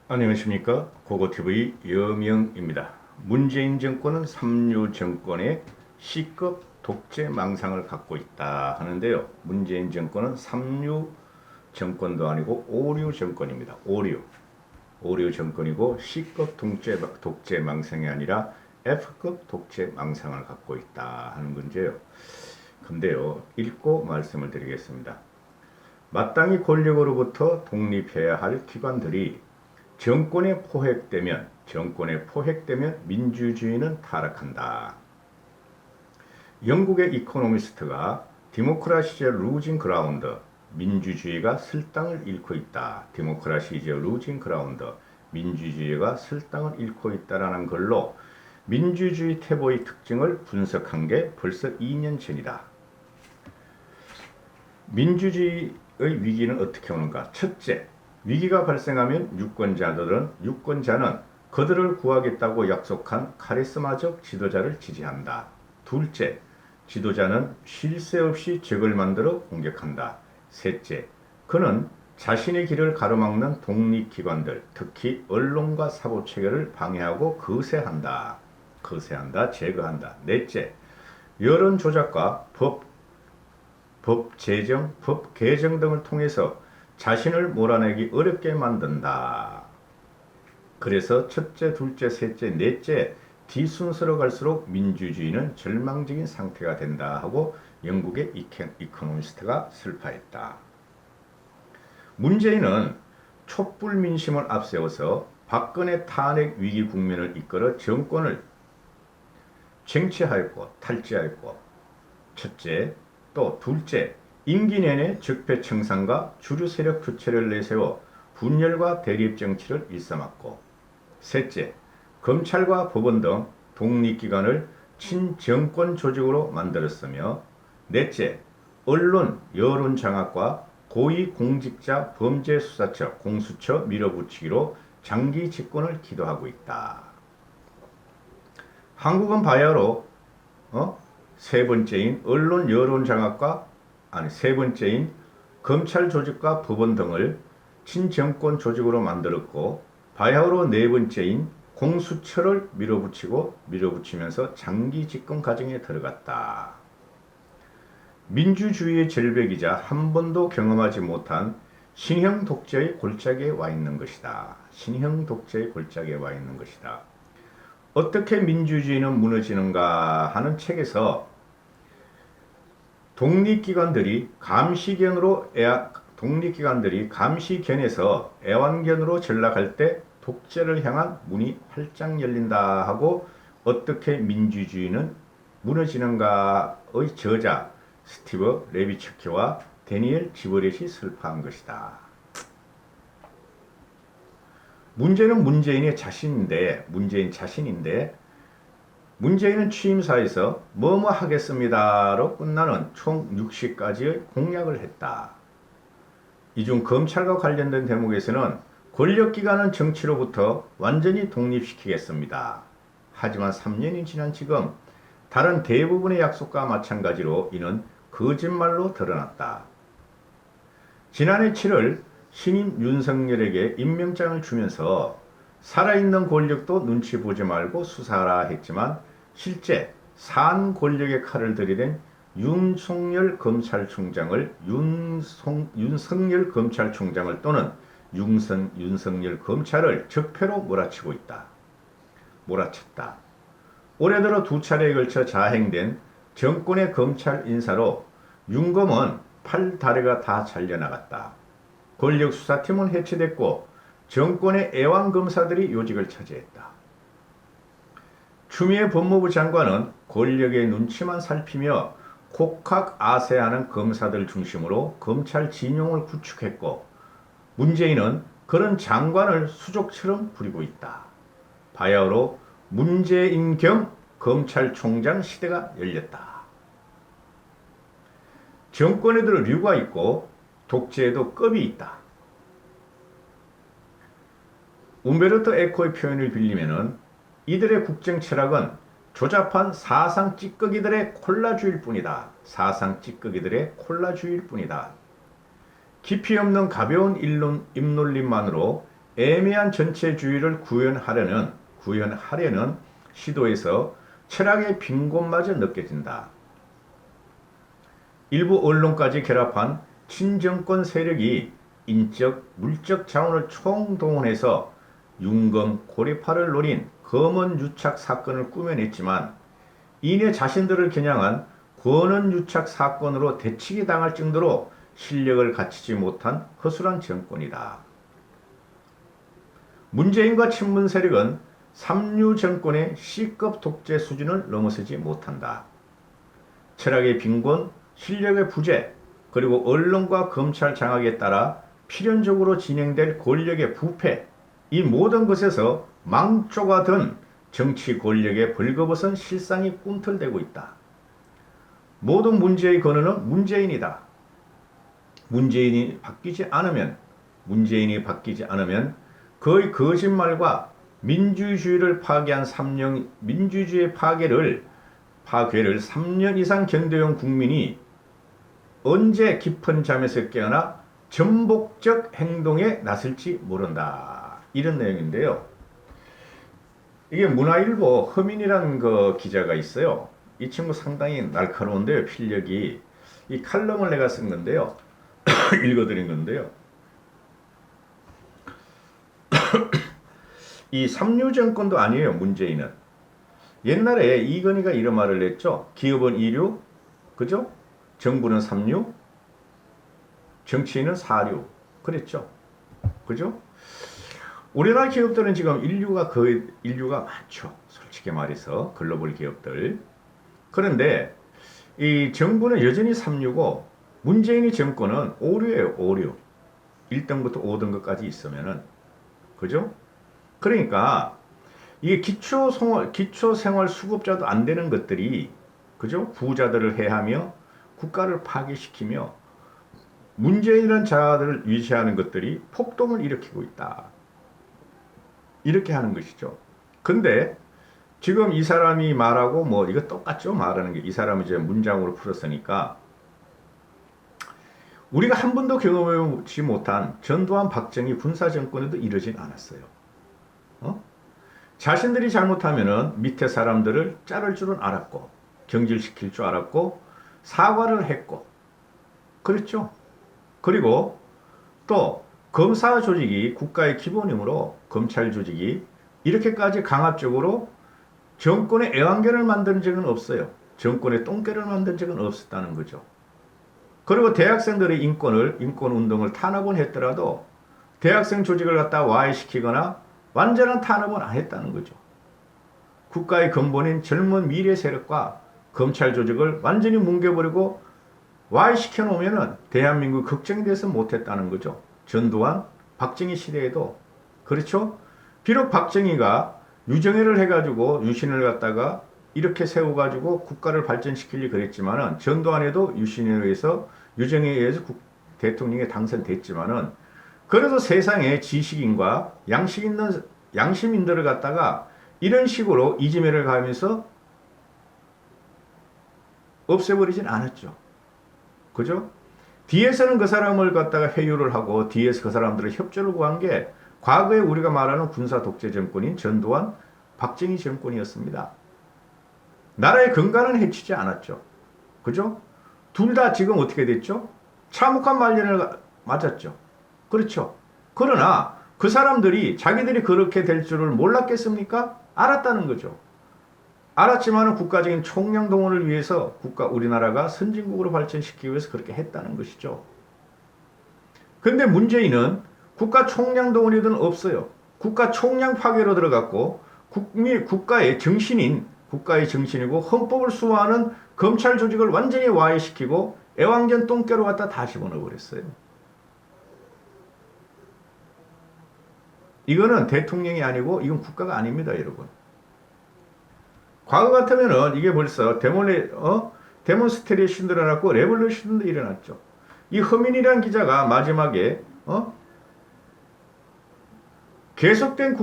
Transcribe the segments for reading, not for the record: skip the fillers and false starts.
안녕하십니까. 고고TV 여명입니다. 문재인 정권은 삼류 정권의 C급 독재 망상을 갖고 있다 하는데요. 문재인 정권은 삼류 정권도 아니고 오류 정권입니다. 오류 정권이고 C급 독재 망상이 아니라 F급 독재 망상을 갖고 있다 하는 문제요. 근데요, 읽고 말씀을 드리겠습니다. 마땅히 권력으로부터 독립해야 할 기관들이 정권에 포획되면 민주주의는 타락한다. 영국의 이코노미스트가 디모크라시 is losing ground, 민주주의가 쓸 땅을 잃고 있다. 디모크라시 is losing ground, 민주주의가 쓸 땅을 잃고 있다라는 글로 민주주의 태보의 특징을 분석한 게 벌써 2년 전이다. 민주주의의 위기는 어떻게 오는가? 첫째, 위기가 발생하면 유권자는 그들을 구하겠다고 약속한 카리스마적 지도자를 지지한다. 둘째, 지도자는 쉴 새 없이 적을 만들어 공격한다. 셋째, 그는 자신의 길을 가로막는 독립기관들, 특히 언론과 사법체계를 방해하고 거세한다, 제거한다. 넷째, 여론 조작과 법 개정 등을 통해서 자신을 몰아내기 어렵게 만든다. 그래서 첫째, 둘째, 셋째, 넷째 뒤순서로 갈수록 민주주의는 절망적인 상태가 된다 하고 영국의 이코노미스트가 설파했다. 문재인은 촛불 민심을 앞세워서 박근혜 탄핵 위기 국면을 이끌어 정권을 쟁취하였고 탈취하였고, 첫째, 또 둘째, 임기 내내 적폐청산과 주류 세력 교체를 내세워 분열과 대립 정치를 일삼았고, 셋째, 검찰과 법원 등 독립기관을 친정권 조직으로 만들었으며, 넷째, 언론 여론 장악과 고위공직자 범죄수사처 공수처 밀어붙이기로 장기 집권을 기도하고 있다. 한국은 바야흐로 세 번째인 언론 여론 장악과 세 번째인 검찰 조직과 법원 등을 친정권 조직으로 만들었고, 바야흐로 네 번째인 공수처를 밀어붙이면서 장기 집권 과정에 들어갔다. 민주주의의 절벽이자 한 번도 경험하지 못한 신형 독재의 골짜기에 와 있는 것이다. 어떻게 민주주의는 무너지는가 하는 책에서 독립기관들이 감시견에서 애완견으로 전락할 때 독재를 향한 문이 활짝 열린다 하고 어떻게 민주주의는 무너지는가의 저자 스티브 레비츠키와 데니엘 지버렛이 설파한 것이다. 문제는 문재인 자신인데 문재인은 취임사에서 뭐뭐 하겠습니다로 끝나는 총 60가지의 공약을 했다. 이 중 검찰과 관련된 대목에서는 권력기관은 정치로부터 완전히 독립시키겠습니다. 하지만 3년이 지난 지금 다른 대부분의 약속과 마찬가지로 이는 거짓말로 드러났다. 지난해 7월 신임 윤석열에게 임명장을 주면서 살아있는 권력도 눈치 보지 말고 수사하라 했지만 실제 산 권력의 칼을 들이댄 윤석열 검찰총장을 또는 윤석열 검찰을 적폐로 몰아쳤다. 올해 들어 두 차례에 걸쳐 자행된 정권의 검찰 인사로 윤검은 팔다리가 다 잘려나갔다. 권력수사팀은 해체됐고 정권의 애완검사들이 요직을 차지했다. 추미애 법무부 장관은 권력의 눈치만 살피며 콕학아세하는 검사들 중심으로 검찰 진용을 구축했고, 문재인은 그런 장관을 수족처럼 부리고 있다. 바야흐로 문재인 겸 검찰총장 시대가 열렸다. 정권에도 류가 있고 독재에도 급이 있다. 움베르토 에코의 표현을 빌리면은 이들의 국정 철학은 조잡한 사상 찌꺼기들의 콜라주의일 뿐이다. 깊이 없는 가벼운 입놀림만으로 애매한 전체주의를 구현하려는 시도에서 철학의 빈곤마저 느껴진다. 일부 언론까지 결합한 친정권 세력이 인적, 물적 자원을 총동원해서 윤검, 고리파를 노린 검언 유착 사건을 꾸며냈지만 이내 자신들을 겨냥한 권언 유착 사건으로 대치기 당할 정도로 실력을 갖추지 못한 허술한 정권이다. 문재인과 친문 세력은 삼류 정권의 C급 독재 수준을 넘어서지 못한다. 철학의 빈곤, 실력의 부재, 그리고 언론과 검찰 장악에 따라 필연적으로 진행될 권력의 부패, 이 모든 것에서 망조가 든 정치 권력의 벌거벗은 실상이 꿈틀대고 있다. 모든 문제의 근원은 문재인이다. 문재인이 바뀌지 않으면 그의 거짓말과 민주주의를 파괴한 민주주의 파괴를 3년 이상 견뎌온 국민이 언제 깊은 잠에서 깨어나 전복적 행동에 나설지 모른다. 이런 내용인데요. 이게 문화일보 허민이라는 그 기자가 있어요. 이 친구 상당히 날카로운데요. 필력이. 이 칼럼을 내가 쓴 건데요. 읽어드린 건데요. 이 삼류 정권도 아니에요. 문재인은. 옛날에 이건희가 이런 말을 했죠. 기업은 이류, 그죠? 정부는 삼류, 정치인은 사류. 그랬죠. 그죠? 우리나라 기업들은 지금 인류가 많죠. 솔직히 말해서 글로벌 기업들. 그런데 이 정부는 여전히 삼류고 문재인의 정권은 오류예요. 오류. 1등부터 5등급까지 있으면은. 그죠? 그러니까 이게 기초생활 수급자도 안 되는 것들이, 그죠? 부자들을 해하며 국가를 파괴시키며 문재인이라는 자들을 위시하는 것들이 폭동을 일으키고 있다. 이렇게 하는 것이죠. 근데 지금 이 사람이 말하고 뭐 이거 똑같죠? 말하는 게 이 사람이 이제 문장으로 풀었으니까 우리가 한 번도 경험해보지 못한 전두환 박정희 군사정권에도 이러진 않았어요. 자신들이 잘못하면은 밑에 사람들을 자를 줄은 알았고 경질시킬 줄 알았고 사과를 했고 그렇죠. 그리고 또 검사 조직이 국가의 기본이므로 검찰 조직이 이렇게까지 강압적으로 정권의 애완견을 만든 적은 없어요. 정권의 똥개를 만든 적은 없었다는 거죠. 그리고 대학생들의 인권 운동을 탄압은 했더라도 대학생 조직을 갖다 와해시키거나 완전한 탄압은 안 했다는 거죠. 국가의 근본인 젊은 미래 세력과 검찰 조직을 완전히 뭉개버리고 와해시켜 놓으면은 대한민국 걱정이 돼서 못했다는 거죠. 전두환, 박정희 시대에도. 그렇죠? 비록 박정희가 유정회를 해가지고 유신을 갖다가 이렇게 세워가지고 국가를 발전시키려고 그랬지만은 전두환에도 유정회에 의해서 대통령에 당선됐지만은 그래도 세상에 지식인과 양심인들을 갖다가 이런 식으로 이지매를 가하면서 없애버리진 않았죠. 그죠? 뒤에서는 그 사람을 갖다가 회유를 하고 뒤에서 그 사람들의 협조를 구한 게 과거에 우리가 말하는 군사 독재 정권인 전두환, 박정희 정권이었습니다. 나라의 건강은 해치지 않았죠. 그죠? 둘 다 지금 어떻게 됐죠? 참혹한 말년을 맞았죠. 그렇죠. 그러나 그 사람들이 자기들이 그렇게 될 줄을 몰랐겠습니까? 알았다는 거죠. 알았지만 국가적인 총량 동원을 위해서 우리나라가 선진국으로 발전시키기 위해서 그렇게 했다는 것이죠. 근데 문재인은 국가 총량 동원이든 없어요. 국가 총량 파괴로 들어갔고 국가의 정신이고 헌법을 수호하는 검찰 조직을 완전히 와해시키고 애완견 똥개로 갖다 다 집어넣어버렸어요. 이거는 대통령이 아니고 이건 국가가 아닙니다, 여러분. 과거 같으면은 이게 벌써 데몬스트레이션도 일어났고 레볼루션도 일어났죠. 이 허민이라는 기자가 마지막에 계속된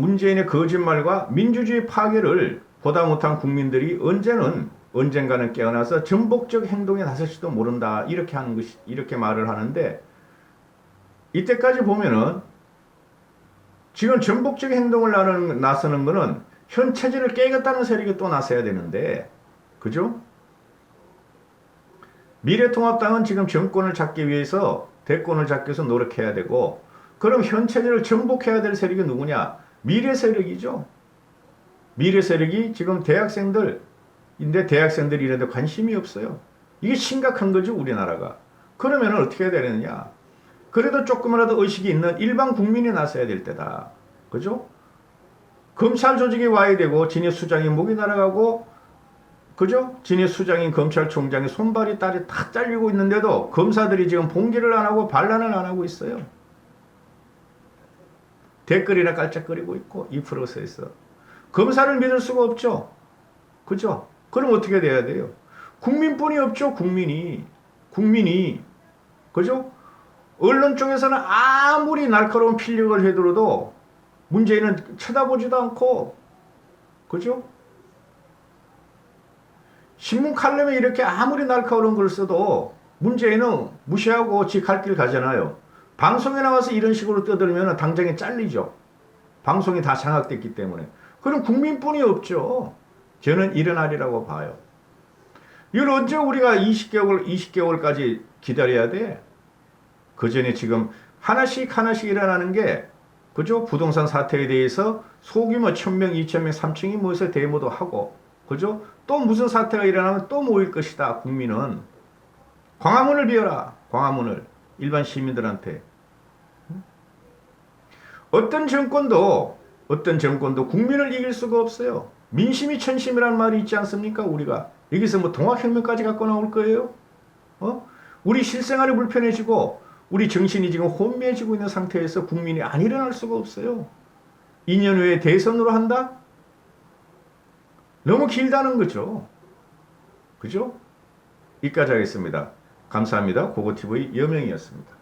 문재인의 거짓말과 민주주의 파괴를 보다 못한 국민들이 언젠가는 깨어나서 전복적 행동에 나설지도 모른다. 이렇게 말을 하는데 이때까지 보면은 지금 전복적 행동을 나서는 거는 현 체제를 깨겠다는 세력이 또 나서야 되는데, 그죠? 미래통합당은 지금 정권을 잡기 위해서, 대권을 잡기 위해서 노력해야 되고, 그럼 현 체제를 전복해야 될 세력이 누구냐? 미래 세력이죠. 미래 세력이 지금 대학생들인데 대학생들이 이런데 관심이 없어요. 이게 심각한 거죠, 우리나라가. 그러면 어떻게 해야 되느냐? 그래도 조금이라도 의식이 있는 일반 국민이 나서야 될 때다. 그죠? 검찰 조직이 와야 되고, 진해 수장이 목이 날아가고, 그죠? 진해 수장인 검찰총장이 손발이 딸이 다 잘리고 있는데도 검사들이 지금 봉기를 안 하고 반란을 안 하고 있어요. 댓글이나 깔짝거리고 있고, 이 프로세스. 검사를 믿을 수가 없죠. 그죠? 그럼 어떻게 돼야 돼요? 국민뿐이 없죠, 국민이. 국민이. 그죠? 언론 쪽에서는 아무리 날카로운 필력을 해들어도 문재인은 쳐다보지도 않고, 그죠? 신문 칼럼에 이렇게 아무리 날카로운 걸 써도 문재인은 무시하고 지 갈 길 가잖아요. 방송에 나와서 이런 식으로 떠들면 당장에 잘리죠. 방송이 다 장악됐기 때문에. 그럼 국민뿐이 없죠. 저는 일어나리라고 봐요. 이걸 언제 우리가 20개월까지 기다려야 돼? 그 전에 지금 하나씩 일어나는 게, 그죠? 부동산 사태에 대해서 소규모 1000명, 2000명, 3000이 모여서 데모도 하고, 그죠? 또 무슨 사태가 일어나면 또 모일 것이다, 국민은. 광화문을 비워라, 광화문을. 일반 시민들한테. 어떤 정권도 국민을 이길 수가 없어요. 민심이 천심이라는 말이 있지 않습니까, 우리가? 여기서 뭐 동학혁명까지 갖고 나올 거예요? 우리 실생활이 불편해지고, 우리 정신이 지금 혼미해지고 있는 상태에서 국민이 안 일어날 수가 없어요. 2년 후에 대선으로 한다? 너무 길다는 거죠. 그죠? 여기까지 하겠습니다. 감사합니다. 고고TV 여명이었습니다.